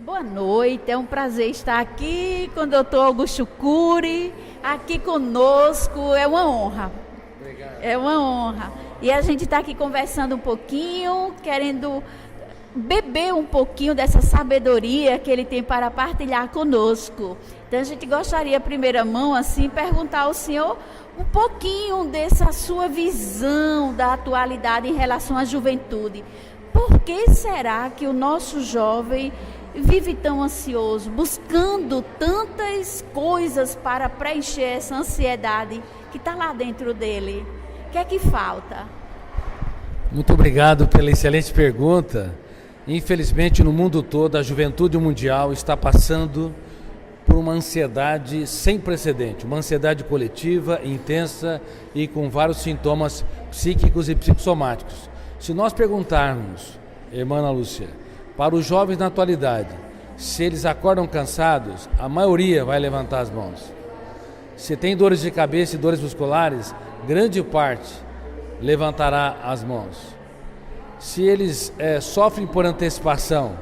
Boa noite, é um prazer estar aqui com o doutor Augusto Cury, aqui conosco, é uma honra. Obrigado. É uma honra. E a gente está aqui conversando um pouquinho, querendo beber um pouquinho dessa sabedoria que ele tem para partilhar conosco. Então a gente gostaria, primeira mão, assim, perguntar ao senhor um pouquinho dessa sua visão da atualidade em relação à juventude. Por que será que o nosso jovem vive tão ansioso, buscando tantas coisas para preencher essa ansiedade que está lá dentro dele? O que é que falta? Muito obrigado pela excelente pergunta. Infelizmente, no mundo todo, a juventude mundial está passando por uma ansiedade sem precedente, uma ansiedade coletiva, intensa e com vários sintomas psíquicos e psicossomáticos. Se nós perguntarmos, irmã Ana Lúcia, para os jovens na atualidade, se eles acordam cansados, a maioria vai levantar as mãos. Se tem dores de cabeça e dores musculares, grande parte levantará as mãos. Se eles sofrem por antecipação,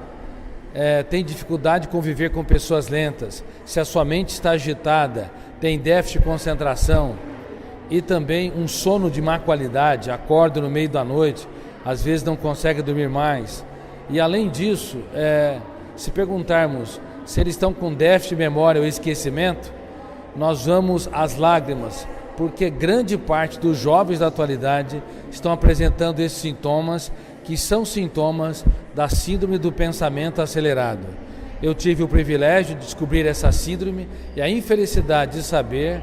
têm dificuldade de conviver com pessoas lentas, se a sua mente está agitada, tem déficit de concentração e também um sono de má qualidade, acorda no meio da noite, às vezes não consegue dormir mais. E além disso, se perguntarmos se eles estão com déficit de memória ou esquecimento, nós vamos às lágrimas, porque grande parte dos jovens da atualidade estão apresentando esses sintomas, que são sintomas da síndrome do pensamento acelerado. Eu tive o privilégio de descobrir essa síndrome e a infelicidade de saber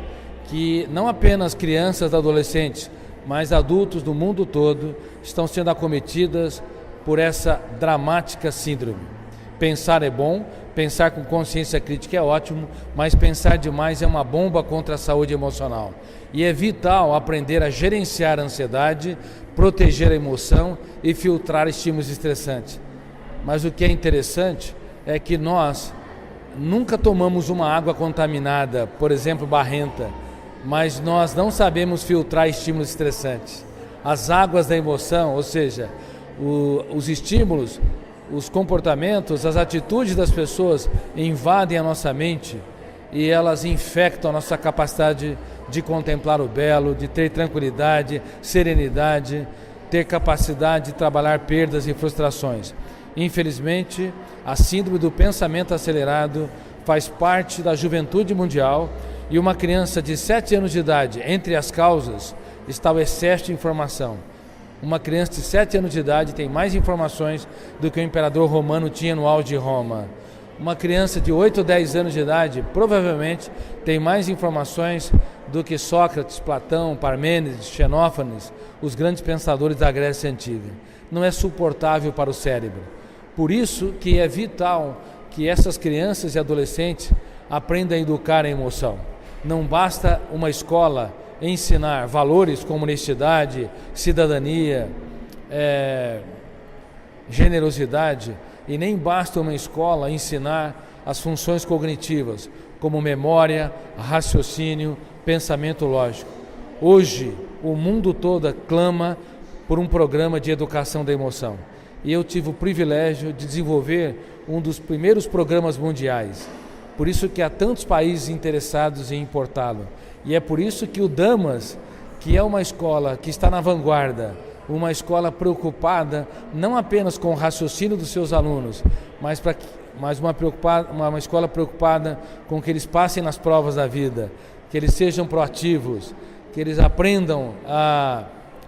que não apenas crianças e adolescentes, mas adultos do mundo todo estão sendo acometidas por essa dramática síndrome. Pensar é bom, pensar com consciência crítica é ótimo, mas pensar demais é uma bomba contra a saúde emocional. E é vital aprender a gerenciar a ansiedade, proteger a emoção e filtrar estímulos estressantes. Mas o que é interessante é que nós nunca tomamos uma água contaminada, por exemplo, barrenta, mas nós não sabemos filtrar estímulos estressantes. As águas da emoção, ou seja, os estímulos, os comportamentos, as atitudes das pessoas invadem a nossa mente e elas infectam a nossa capacidade de contemplar o belo, de ter tranquilidade, serenidade, ter capacidade de trabalhar perdas e frustrações. Infelizmente, a síndrome do pensamento acelerado faz parte da juventude mundial e uma criança de 7 anos de idade, entre as causas, está o excesso de informação. Uma criança de 7 anos de idade tem mais informações do que o imperador romano tinha no auge de Roma. Uma criança de 8 ou 10 anos de idade provavelmente tem mais informações do que Sócrates, Platão, Parmênides, Xenófanes, os grandes pensadores da Grécia Antiga. Não é suportável para o cérebro. Por isso que é vital que essas crianças e adolescentes aprendam a educar a emoção. Não basta uma escola ensinar valores como honestidade, cidadania, generosidade, e nem basta uma escola ensinar as funções cognitivas, como memória, raciocínio, pensamento lógico. Hoje, o mundo todo clama por um programa de educação da emoção. E eu tive o privilégio de desenvolver um dos primeiros programas mundiais. Por isso que há tantos países interessados em importá-lo. E é por isso que o Damas, que é uma escola que está na vanguarda, uma escola preocupada não apenas com o raciocínio dos seus alunos, mas uma escola preocupada com que eles passem nas provas da vida, que eles sejam proativos, que eles aprendam a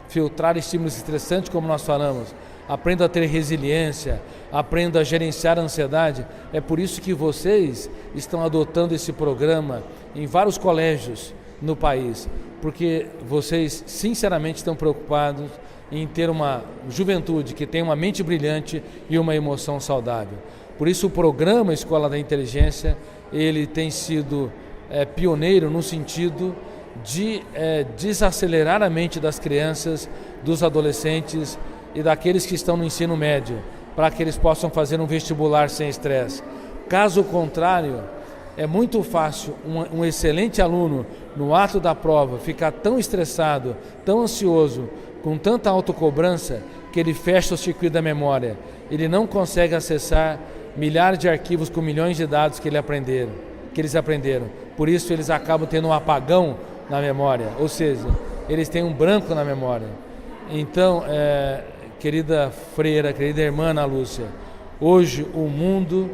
filtrar estímulos estressantes, como nós falamos, aprendam a ter resiliência, aprendam a gerenciar a ansiedade. É por isso que vocês estão adotando esse programa em vários colégios no país, porque vocês sinceramente estão preocupados em ter uma juventude que tem uma mente brilhante e uma emoção saudável. Por isso o programa Escola da Inteligência, ele tem sido pioneiro no sentido de desacelerar a mente das crianças, dos adolescentes e daqueles que estão no ensino médio, para que eles possam fazer um vestibular sem estresse. Caso contrário, é muito fácil um excelente aluno, no ato da prova, ficar tão estressado, tão ansioso, com tanta autocobrança, que ele fecha o circuito da memória. Ele não consegue acessar milhares de arquivos com milhões de dados que eles aprenderam. Por isso eles acabam tendo um apagão na memória, ou seja, eles têm um branco na memória. Então, querida freira, querida irmã Ana Lúcia, hoje o mundo,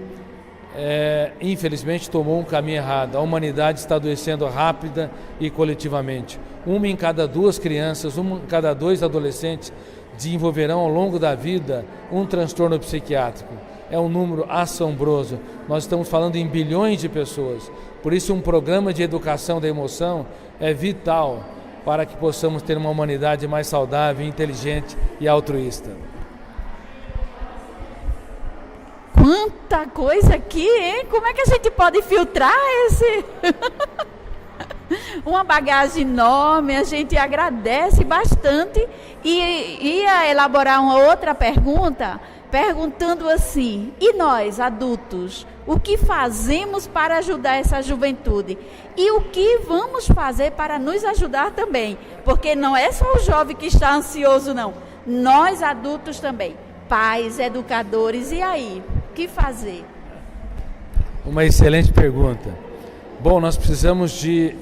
infelizmente, tomou um caminho errado. A humanidade está adoecendo rápida e coletivamente. 1 em cada 2 crianças, 1 em cada 2 adolescentes desenvolverão ao longo da vida um transtorno psiquiátrico. É um número assombroso. Nós estamos falando em bilhões de pessoas. Por isso, um programa de educação da emoção é vital para que possamos ter uma humanidade mais saudável, inteligente e altruísta. Quanta coisa aqui, hein? Como é que a gente pode filtrar esse... Uma bagagem enorme, a gente agradece bastante e ia elaborar uma outra pergunta, perguntando assim, e nós, adultos, o que fazemos para ajudar essa juventude? E o que vamos fazer para nos ajudar também? Porque não é só o jovem que está ansioso, não. Nós, adultos também, pais, educadores, e aí? O que fazer? Uma excelente pergunta. Bom, nós precisamos de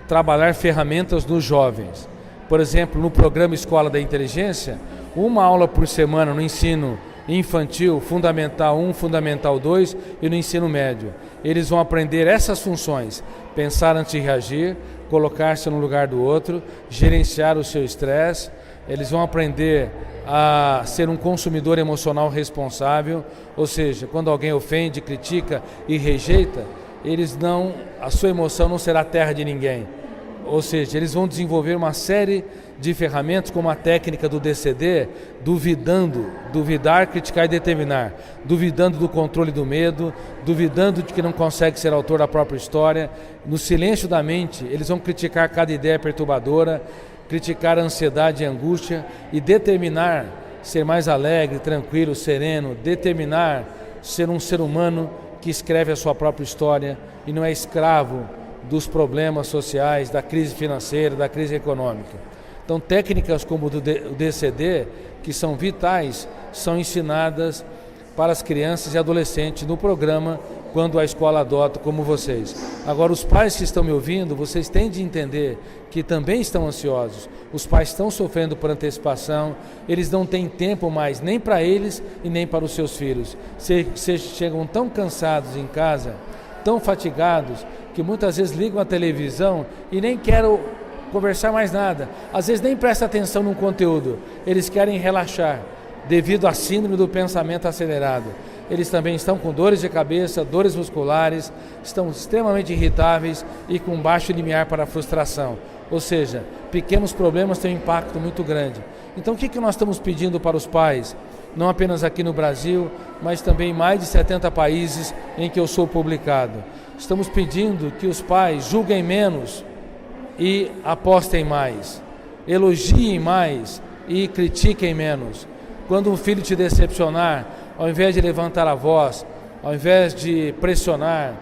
trabalhar ferramentas nos jovens. Por exemplo, no programa Escola da Inteligência, uma aula por semana no ensino infantil, Fundamental 1, Fundamental 2 e no ensino médio. Eles vão aprender essas funções: pensar antes de reagir, colocar-se no lugar do outro, gerenciar o seu estresse. Eles vão aprender a ser um consumidor emocional responsável, ou seja, quando alguém ofende, critica e rejeita, a sua emoção não será terra de ninguém. Ou seja, eles vão desenvolver uma série de ferramentas, como a técnica do DCD, duvidar, criticar e determinar, duvidando do controle do medo, duvidando de que não consegue ser autor da própria história. No silêncio da mente, eles vão criticar cada ideia perturbadora, criticar a ansiedade e a angústia e determinar ser mais alegre, tranquilo, sereno, determinar ser um ser humano que escreve a sua própria história e não é escravo dos problemas sociais, da crise financeira, da crise econômica. Então, técnicas como o DCD, que são vitais, são ensinadas para as crianças e adolescentes no programa quando a escola adota, como vocês. Agora, os pais que estão me ouvindo, vocês têm de entender que também estão ansiosos. Os pais estão sofrendo por antecipação, eles não têm tempo mais nem para eles e nem para os seus filhos. Vocês chegam tão cansados em casa, tão fatigados, que muitas vezes ligam a televisão e nem querem conversar mais nada. Às vezes nem prestam atenção no conteúdo, eles querem relaxar devido à síndrome do pensamento acelerado. Eles também estão com dores de cabeça, dores musculares, estão extremamente irritáveis e com baixo limiar para a frustração. Ou seja, pequenos problemas têm um impacto muito grande. Então, o que nós estamos pedindo para os pais? Não apenas aqui no Brasil, mas também em mais de 70 países em que eu sou publicado. Estamos pedindo que os pais julguem menos e apostem mais, elogiem mais e critiquem menos. Quando um filho te decepcionar, ao invés de levantar a voz, ao invés de pressionar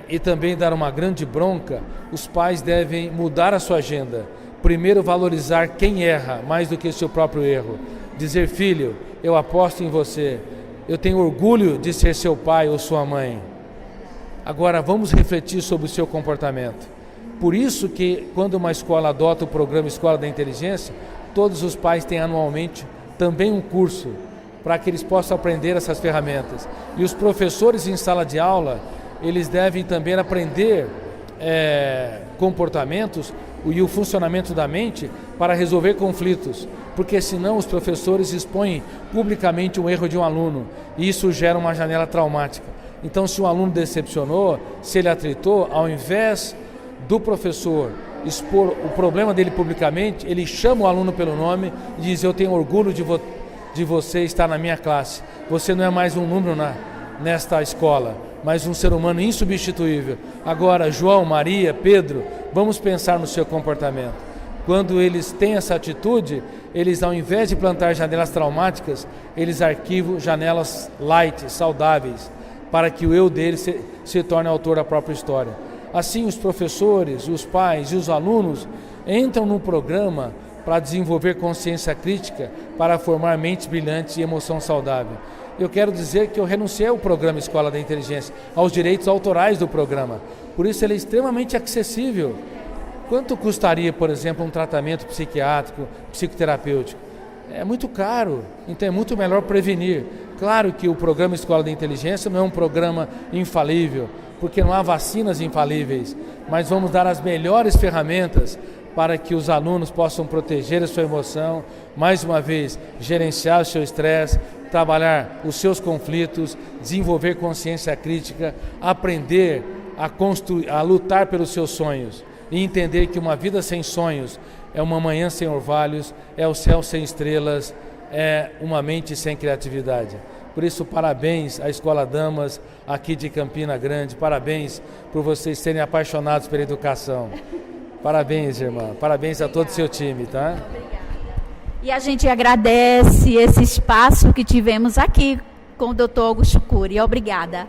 e também dar uma grande bronca, os pais devem mudar a sua agenda. Primeiro, valorizar quem erra mais do que seu próprio erro. Dizer: filho, eu aposto em você, eu tenho orgulho de ser seu pai ou sua mãe. Agora vamos refletir sobre o seu comportamento. Por isso que quando uma escola adota o programa Escola da Inteligência, todos os pais têm anualmente também um curso para que eles possam aprender essas ferramentas. E os professores em sala de aula, eles devem também aprender comportamentos e o funcionamento da mente para resolver conflitos, porque senão os professores expõem publicamente um erro de um aluno e isso gera uma janela traumática. Então, se um aluno decepcionou, se ele atritou, ao invés do professor expor o problema dele publicamente, ele chama o aluno pelo nome e diz: eu tenho orgulho de você estar na minha classe. Você não é mais um número nesta escola, mas um ser humano insubstituível. Agora, João, Maria, Pedro, vamos pensar no seu comportamento. Quando eles têm essa atitude, eles, ao invés de plantar janelas traumáticas, eles arquivam janelas light, saudáveis, para que o eu dele se torne autor da própria história. Assim, os professores, os pais e os alunos entram no programa para desenvolver consciência crítica, para formar mentes brilhantes e emoção saudável. eu quero dizer que eu renunciei ao programa Escola da Inteligência, aos direitos autorais do programa. Por isso ele é extremamente acessível. Quanto custaria, por exemplo, um tratamento psiquiátrico, psicoterapêutico? É muito caro, então é muito melhor prevenir. Claro que o programa Escola da Inteligência não é um programa infalível, porque não há vacinas infalíveis, mas vamos dar as melhores ferramentas para que os alunos possam proteger a sua emoção, mais uma vez, gerenciar o seu estresse, trabalhar os seus conflitos, desenvolver consciência crítica, aprender a lutar pelos seus sonhos e entender que uma vida sem sonhos é uma manhã sem orvalhos, é o céu sem estrelas, é uma mente sem criatividade. Por isso, parabéns à Escola Damas aqui de Campina Grande, parabéns por vocês serem apaixonados pela educação. Parabéns, irmã. Parabéns a todo o seu time, tá? Obrigada. E a gente agradece esse espaço que tivemos aqui com o Dr. Augusto Cury. Obrigada.